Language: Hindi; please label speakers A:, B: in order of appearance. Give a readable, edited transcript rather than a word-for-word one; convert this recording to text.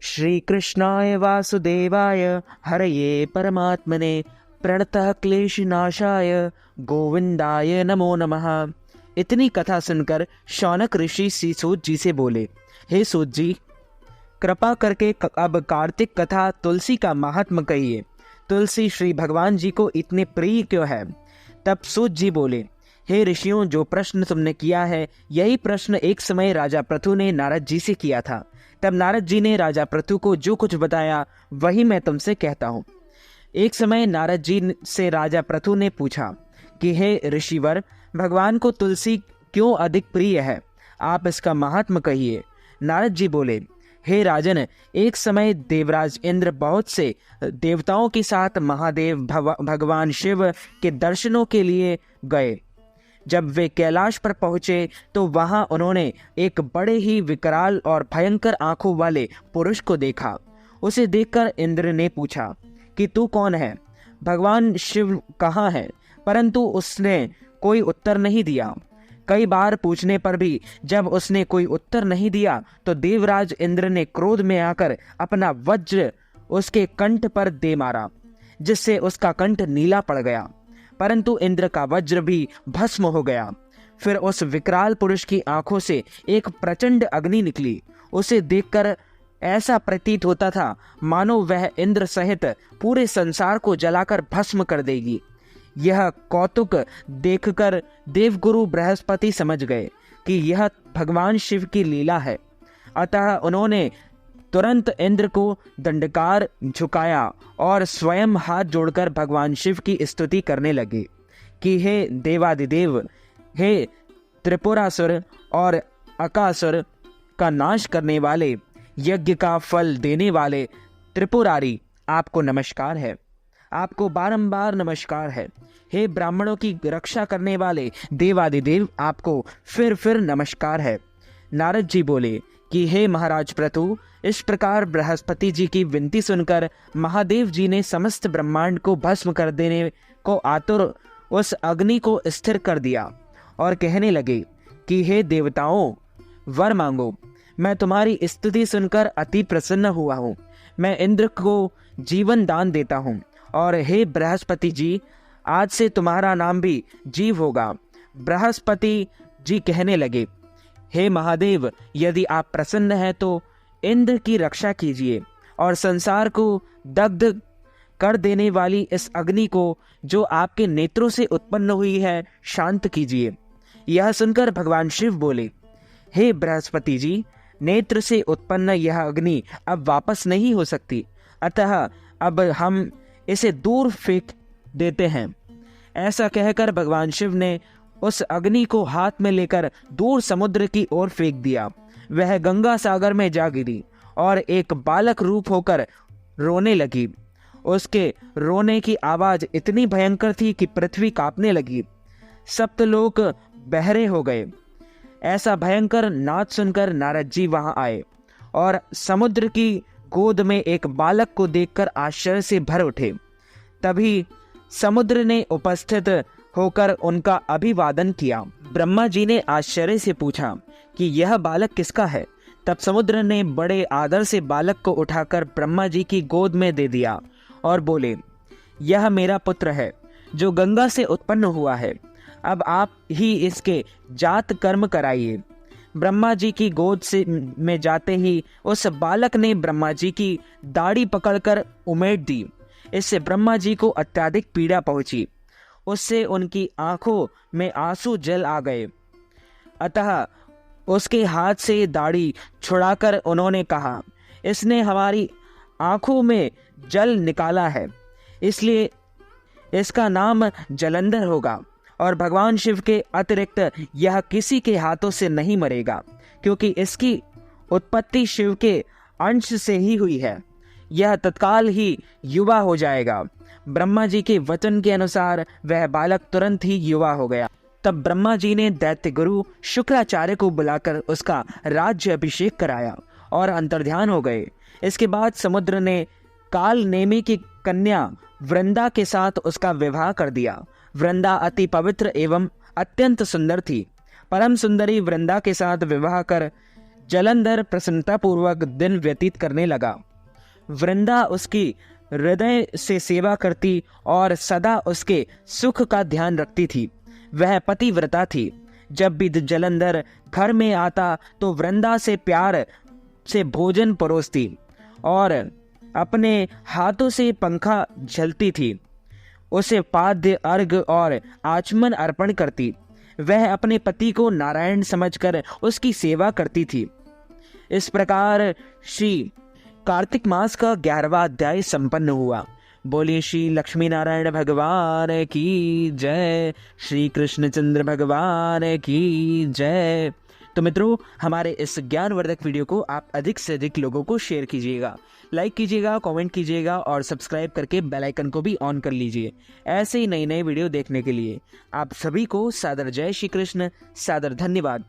A: श्री कृष्णाय वासुदेवाय हरये परमात्मने प्रणतः क्लेशनाशाय गोविंदाय नमो नमः। इतनी कथा सुनकर शौनक ऋषि श्री सूत जी से बोले, हे सूत जी, कृपा करके अब कार्तिक कथा तुलसी का महात्म कहिए। तुलसी श्री भगवान जी को इतने प्रिय क्यों है? तब सूत जी बोले, हे ऋषियों, जो प्रश्न तुमने किया है यही प्रश्न एक समय राजा पृथु ने नारद जी से किया था। तब नारद जी ने राजा पृथु को जो कुछ बताया वही मैं तुमसे कहता हूँ। एक समय नारद जी से राजा पृथु ने पूछा कि हे ऋषिवर, भगवान को तुलसी क्यों अधिक प्रिय है? आप इसका महात्म कहिए। नारद जी बोले, हे राजन, एक समय देवराज इंद्र बहुत से देवताओं के साथ महादेव भगवान शिव के दर्शनों के लिए गए। जब वे कैलाश पर पहुंचे तो वहां उन्होंने एक बड़े ही विकराल और भयंकर आंखों वाले पुरुष को देखा। उसे देखकर इंद्र ने पूछा कि तू कौन है? भगवान शिव कहाँ है? परंतु उसने कोई उत्तर नहीं दिया। कई बार पूछने पर भी जब उसने कोई उत्तर नहीं दिया तो देवराज इंद्र ने क्रोध में आकर अपना वज्र उसके कंठ पर दे मारा, जिससे उसका कंठ नीला पड़ गया। परंतु इंद्र का वज्र भी भस्म हो गया। फिर उस विकराल पुरुष की आंखों से एक प्रचंड अग्नि निकली। उसे देखकर ऐसा प्रतीत होता था मानो वह इंद्र सहित पूरे संसार को जलाकर भस्म कर देगी। यह कौतुक देखकर देवगुरु बृहस्पति समझ गए कि यह भगवान शिव की लीला है। अतः उन्होंने तुरंत इंद्र को दंडकार झुकाया और स्वयं हाथ जोड़कर भगवान शिव की स्तुति करने लगे कि हे देवादिदेव, हे त्रिपुरासुर और अकासुर का नाश करने वाले, यज्ञ का फल देने वाले त्रिपुरारी, आपको नमस्कार है, आपको बारंबार नमस्कार है। हे ब्राह्मणों की रक्षा करने वाले देवादिदेव, आपको फिर नमस्कार है। नारद जी बोले कि हे महाराज पृथु, इस प्रकार बृहस्पति जी की विनती सुनकर महादेव जी ने समस्त ब्रह्मांड को भस्म कर देने को आतुर उस अग्नि को स्थिर कर दिया और कहने लगे कि हे देवताओं, वर मांगो। मैं तुम्हारी स्तुति सुनकर अति प्रसन्न हुआ हूँ। मैं इंद्र को जीवन दान देता हूँ और हे बृहस्पति जी, आज से तुम्हारा नाम भी जीव होगा। बृहस्पति जी कहने लगे, हे महादेव, यदि आप प्रसन्न हैं तो इंद्र की रक्षा कीजिए और संसार को दग्ध कर देने वाली इस अग्नि को जो आपके नेत्रों से उत्पन्न हुई है शांत कीजिए। यह सुनकर भगवान शिव बोले, हे बृहस्पति जी, नेत्र से उत्पन्न यह अग्नि अब वापस नहीं हो सकती, अतः अब हम इसे दूर फेंक देते हैं। ऐसा कहकर भगवान शिव ने उस अग्नि को हाथ में लेकर दूर समुद्र की ओर फेंक दिया। वह गंगा सागर में जा गिरी और एक बालक रूप होकर रोने लगी। उसके रोने की आवाज इतनी भयंकर थी कि पृथ्वी कांपने लगी। सप्तलोक बहरे हो गए। ऐसा भयंकर नाद सुनकर नारद जी वहां आए और समुद्र की गोद में एक बालक को देखकर आश्चर्य से भर उठे। तभी समुद्र ने उपस्थित होकर उनका अभिवादन किया। ब्रह्मा जी ने आश्चर्य से पूछा कि यह बालक किसका है? तब समुद्र ने बड़े आदर से बालक को उठाकर ब्रह्मा जी की गोद में दे दिया और बोले, यह मेरा पुत्र है जो गंगा से उत्पन्न हुआ है। अब आप ही इसके जात कर्म कराइए। ब्रह्मा जी की गोद से में जाते ही उस बालक ने ब्रह्मा जी की दाढ़ी पकड़कर उमेट दी। इससे ब्रह्मा जी को अत्यधिक पीड़ा पहुंची। उससे उनकी आंखों में आंसू जल आ गए। अतः उसके हाथ से दाढ़ी छुड़ाकर उन्होंने कहा, इसने हमारी आंखों में जल निकाला है, इसलिए इसका नाम जलंधर होगा और भगवान शिव के अतिरिक्त यह किसी के हाथों से नहीं मरेगा, क्योंकि इसकी उत्पत्ति शिव के अंश से ही हुई है। यह तत्काल ही युवा हो जाएगा। ब्रह्मा जी के वचन के अनुसार वह बालक तुरंत ही युवा हो गया। तब ब्रह्मा जी ने दैत्य गुरु शुक्राचार्य को बुलाकर उसका राज्य अभिषेक कराया और अंतर्ध्यान हो गए। इसके बाद समुद्र ने काल नेमी की कन्या वृंदा के साथ उसका विवाह कर दिया। वृंदा अति पवित्र एवं अत्यंत सुंदर थी। परम सुंदरी वृंदा के साथ विवाह कर जलंधर प्रसन्नतापूर्वक दिन व्यतीत करने लगा। वृंदा उसकी हृदय से सेवा करती और सदा उसके सुख का ध्यान रखती थी। वह पतिव्रता थी। जब भी जलंधर घर में आता तो वृंदा से प्यार से भोजन परोसती और अपने हाथों से पंखा झलती थी। उसे पाद्य अर्घ और आचमन अर्पण करती। वह अपने पति को नारायण समझकर उसकी सेवा करती थी। इस प्रकार श्री कार्तिक मास का 11वां अध्याय संपन्न हुआ। बोलिए श्री लक्ष्मी नारायण भगवान की जय, श्री कृष्णचंद्र भगवान की जय। तो मित्रों, हमारे इस ज्ञानवर्धक वीडियो को आप अधिक से अधिक लोगों को शेयर कीजिएगा, लाइक कीजिएगा, कमेंट कीजिएगा और सब्सक्राइब करके बेल आइकन को भी ऑन कर लीजिए ऐसे ही नई नई वीडियो देखने के लिए। आप सभी को सादर जय श्री कृष्ण, सादर धन्यवाद।